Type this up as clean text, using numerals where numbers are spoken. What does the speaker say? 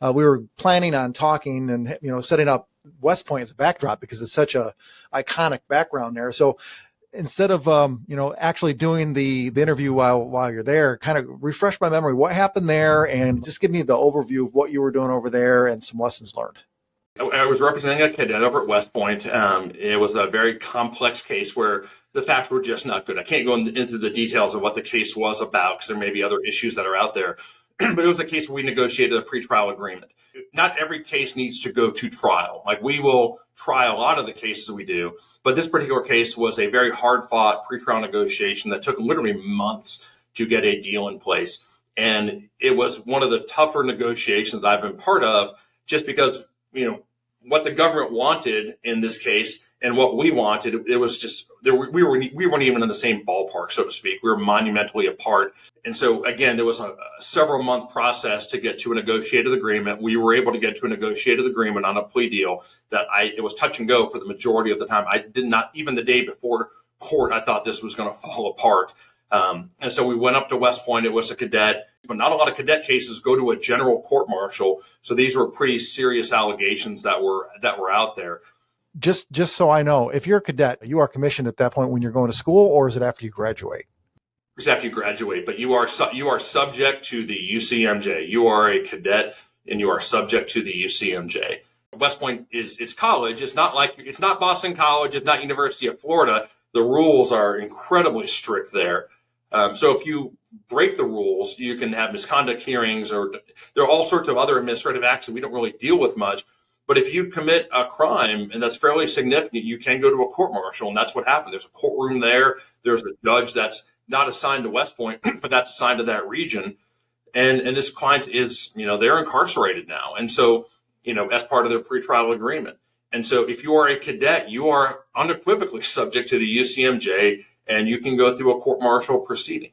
we were planning on talking and, setting up West Point as a backdrop because it's such a iconic background there. So instead of, actually doing the interview while you're there, kind of refresh my memory, what happened there, and just give me the overview of what you were doing over there and some lessons learned. I was representing a cadet over at West Point. It was a very complex case where the facts were just not good. I can't go into the details of what the case was about because there may be other issues that are out there. But it was a case where we negotiated a pretrial agreement. Not every case needs to go to trial. Like, we will try a lot of the cases we do, but this particular case was a very hard-fought pretrial negotiation that took literally months to get a deal in place. And it was one of the tougher negotiations that I've been part of, just because, what the government wanted in this case and what we wanted, it was just we weren't even in the same ballpark, so to speak. We were monumentally apart. And so, again, there was a several month process to get to a negotiated agreement. We were able to get to a negotiated agreement on a plea deal that it was touch and go for the majority of the time. I did not, even the day before court, I thought this was going to fall apart. And so we went up to West Point. It was a cadet, but not a lot of cadet cases go to a general court martial. So these were pretty serious allegations that were out there. Just so I know, if you're a cadet, you are commissioned at that point when you're going to school, or is it after you graduate? It's after you graduate, but you are subject to the UCMJ. You are a cadet and you are subject to the UCMJ. West Point it's college. It's not Boston College. It's not University of Florida. The rules are incredibly strict there. So if you break the rules, you can have misconduct hearings, or there are all sorts of other administrative acts that we don't really deal with much. But if you commit a crime and that's fairly significant, you can go to a court martial, and that's what happened. There's a courtroom there. There's a judge that's not assigned to West Point, but that's assigned to that region. And this client is, they're incarcerated now. And so, as part of their pretrial agreement. And so if you are a cadet, you are unequivocally subject to the UCMJ, and you can go through a court martial proceeding.